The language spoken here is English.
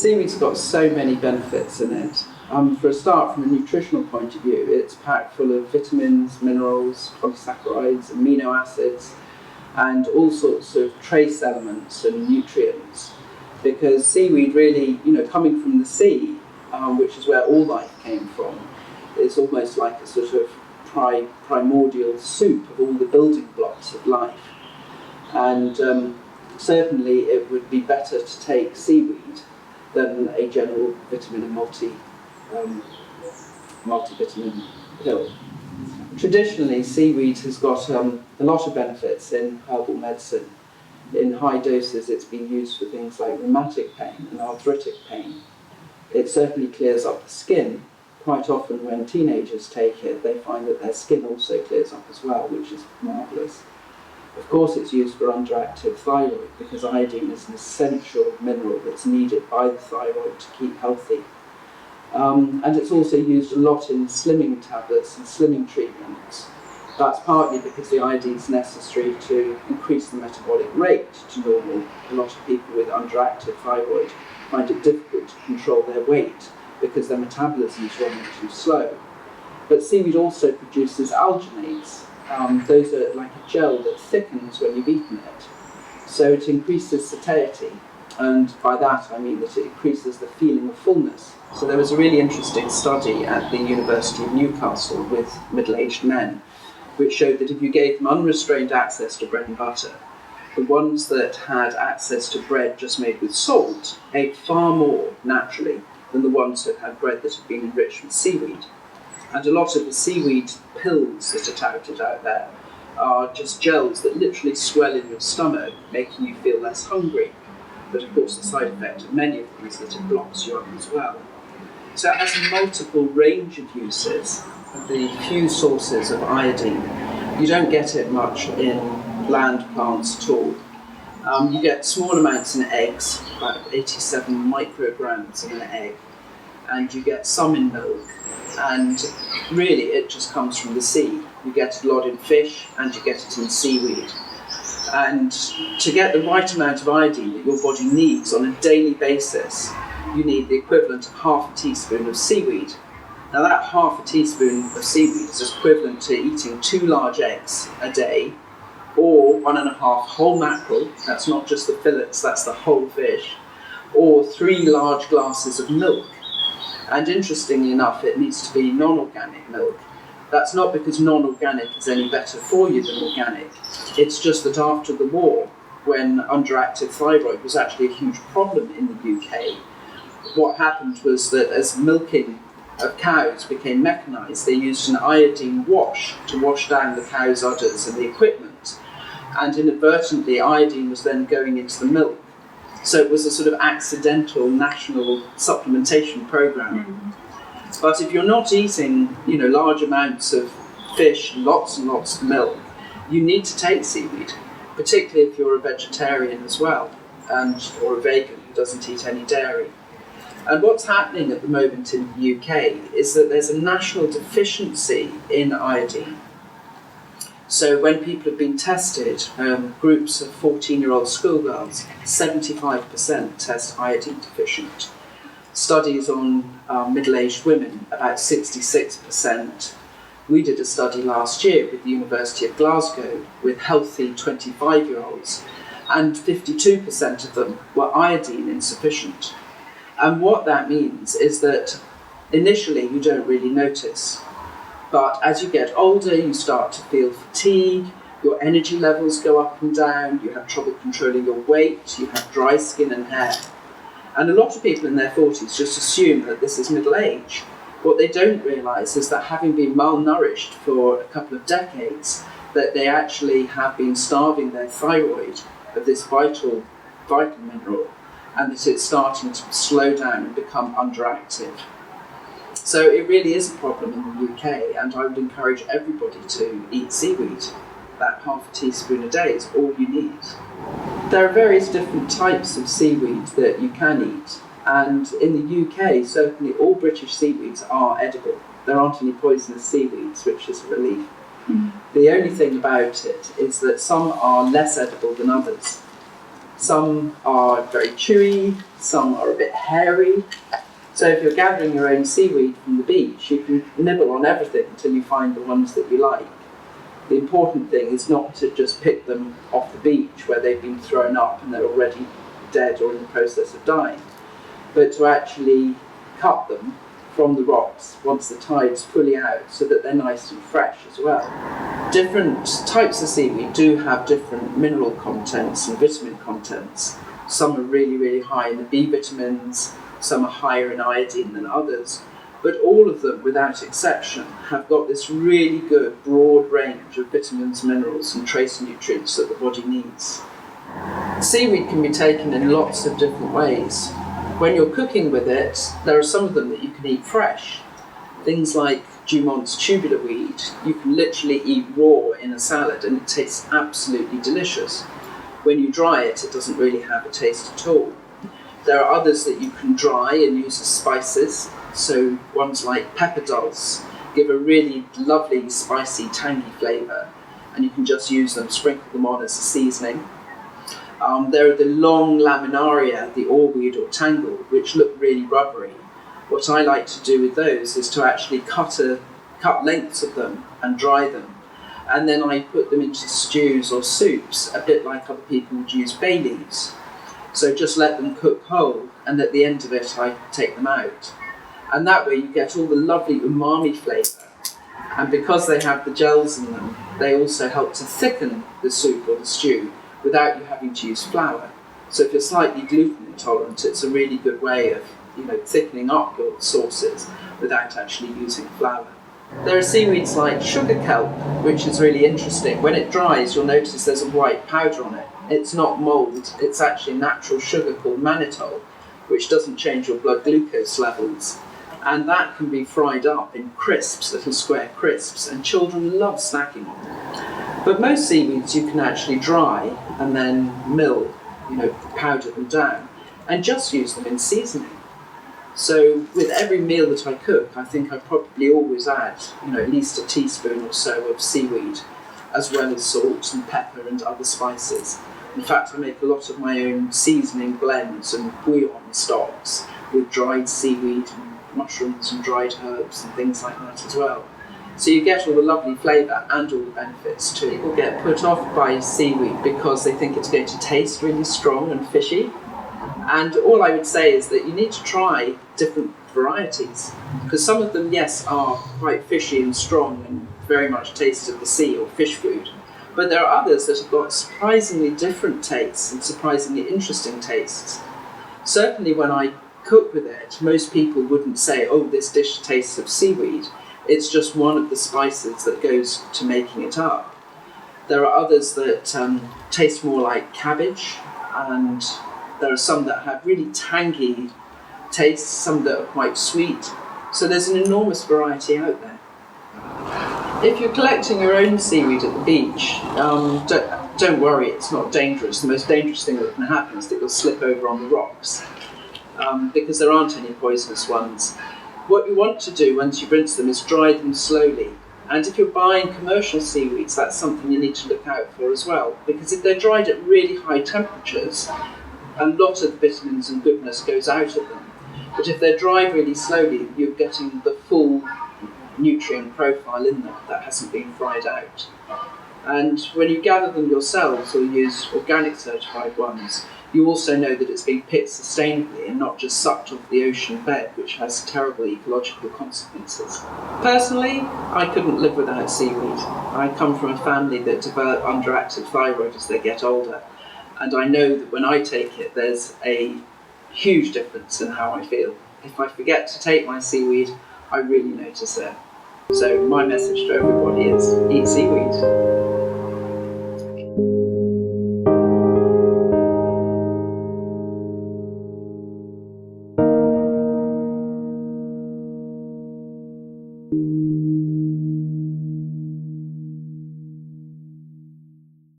Seaweed's got so many benefits in it. For a start, from a nutritional point of view, it's packed full of vitamins, minerals, polysaccharides, amino acids, and all sorts of trace elements and nutrients. Because seaweed really, coming from the sea, which is where all life came from, it's almost like a sort of primordial soup of all the building blocks of life. And certainly it would be better to take seaweed than a general vitamin and multivitamin pill. Traditionally, seaweed has got a lot of benefits in herbal medicine. In high doses, it's been used for things like rheumatic pain and arthritic pain. It certainly clears up the skin. Quite often when teenagers take it, they find that their skin also clears up as well, which is marvellous. Of course, it's used for underactive thyroid because iodine is an essential mineral that's needed by the thyroid to keep healthy. And it's also used a lot in slimming tablets and slimming treatments. That's partly because the iodine is necessary to increase the metabolic rate to normal. A lot of people with underactive thyroid find it difficult to control their weight because their metabolism is running too slow. But seaweed also produces alginates. Those are like a gel that thickens when you've eaten it. So it increases satiety, and by that I mean that it increases the feeling of fullness. So there was a really interesting study at the University of Newcastle with middle-aged men, which showed that if you gave them unrestrained access to bread and butter, the ones that had access to bread just made with salt ate far more naturally than the ones that had bread that had been enriched with seaweed. And a lot of the seaweed pills that are touted out there are just gels that literally swell in your stomach, making you feel less hungry. But of course the side effect of many of them is that it blocks you up as well. So it has a multiple range of uses. The few sources of iodine, you don't get it much in land plants at all. You get small amounts in eggs, about 87 micrograms in an egg, and you get some in milk, and really it just comes from the sea. You get a lot in fish and you get it in seaweed. And to get the right amount of iodine that your body needs on a daily basis, you need the equivalent of half a teaspoon of seaweed. Now that half a teaspoon of seaweed is equivalent to eating 2 large eggs a day, or 1.5 whole mackerel, that's not just the fillets, that's the whole fish, or 3 large glasses of milk. And interestingly enough, it needs to be non-organic milk. That's not because non-organic is any better for you than organic. It's just that after the war, when underactive thyroid was actually a huge problem in the UK, what happened was that as milking of cows became mechanised, they used an iodine wash to wash down the cow's udders and the equipment. And inadvertently, iodine was then going into the milk. So it was a sort of accidental national supplementation program. But if you're not eating, large amounts of fish, lots and lots of milk, you need to take seaweed, particularly if you're a vegetarian as well, or a vegan who doesn't eat any dairy. And what's happening at the moment in the UK is that there's a national deficiency in iodine. So when people have been tested, groups of 14-year-old schoolgirls, 75% test iodine deficient. Studies on middle-aged women, about 66%. We did a study last year with the University of Glasgow with healthy 25-year-olds, and 52% of them were iodine insufficient. And what that means is that initially you don't really notice. But as you get older, you start to feel fatigue, your energy levels go up and down, you have trouble controlling your weight, you have dry skin and hair. And a lot of people in their 40s just assume that this is middle age. What they don't realise is that having been malnourished for a couple of decades, that they actually have been starving their thyroid of this vital mineral, and that it's starting to slow down and become underactive. So it really is a problem in the UK, and I would encourage everybody to eat seaweed. That half a teaspoon a day is all you need. There are various different types of seaweed that you can eat, and in the UK, certainly all British seaweeds are edible. There aren't any poisonous seaweeds, which is a relief. The only thing about it is that some are less edible than others. Some are very chewy, some are a bit hairy. So if you're gathering your own seaweed from the beach, you can nibble on everything until you find the ones that you like. The important thing is not to just pick them off the beach where they've been thrown up and they're already dead or in the process of dying, but to actually cut them from the rocks once the tide's fully out so that they're nice and fresh as well. Different types of seaweed do have different mineral contents and vitamin contents. Some are really, really high in the B vitamins, some are higher in iodine than others, but all of them, without exception, have got this really good broad range of vitamins, minerals and trace nutrients that the body needs. Seaweed can be taken in lots of different ways. When you're cooking with it, there are some of them that you can eat fresh. Things like Dumont's tubular weed, you can literally eat raw in a salad and it tastes absolutely delicious. When you dry it, it doesn't really have a taste at all. There are others that you can dry and use as spices. So ones like pepper dulse give a really lovely, spicy, tangy flavour, and you can just use them, sprinkle them on as a seasoning. There are the long laminaria, the oarweed or tangle, which look really rubbery. What I like to do with those is to actually cut lengths of them and dry them. And then I put them into stews or soups, a bit like other people would use bay leaves. So just let them cook whole, and at the end of it I take them out. And that way you get all the lovely umami flavour. And because they have the gels in them, they also help to thicken the soup or the stew without you having to use flour. So if you're slightly gluten intolerant, it's a really good way of thickening up your sauces without actually using flour. There are seaweeds like sugar kelp, which is really interesting. When it dries, you'll notice there's a white powder on it. It's not mould, it's actually natural sugar called mannitol, which doesn't change your blood glucose levels. And that can be fried up in crisps, little square crisps, and children love snacking on them. But most seaweeds you can actually dry and then mill, powder them down, and just use them in seasoning. So with every meal that I cook, I think I probably always add, at least a teaspoon or so of seaweed, as well as salt and pepper and other spices. In fact, I make a lot of my own seasoning blends and bouillon stocks with dried seaweed and mushrooms and dried herbs and things like that as well. So you get all the lovely flavour and all the benefits too. People get put off by seaweed because they think it's going to taste really strong and fishy. And all I would say is that you need to try different varieties, because some of them, yes, are quite fishy and strong and very much taste of the sea or fish food. But there are others that have got surprisingly different tastes and surprisingly interesting tastes. Certainly when I cook with it, most people wouldn't say, oh, this dish tastes of seaweed. It's just one of the spices that goes to making it up. There are others that taste more like cabbage, and there are some that have really tangy tastes, some that are quite sweet. So there's an enormous variety out there. If you're collecting your own seaweed at the beach, don't worry, it's not dangerous. The most dangerous thing that can happen is that you'll slip over on the rocks, because there aren't any poisonous ones. What you want to do once you rinse them is dry them slowly. And if you're buying commercial seaweeds, that's something you need to look out for as well, because if they're dried at really high temperatures, a lot of vitamins and goodness goes out of them. But if they're dried really slowly, you're getting the full nutrient profile in them that hasn't been fried out. And when you gather them yourselves or use organic certified ones, you also know that it's being picked sustainably and not just sucked off the ocean bed, which has terrible ecological consequences. Personally, I couldn't live without seaweed. I come from a family that develop underactive thyroid as they get older, and I know that when I take it, there's a huge difference in how I feel. If I forget to take my seaweed, I really notice it. So my message to everybody is, eat seaweed.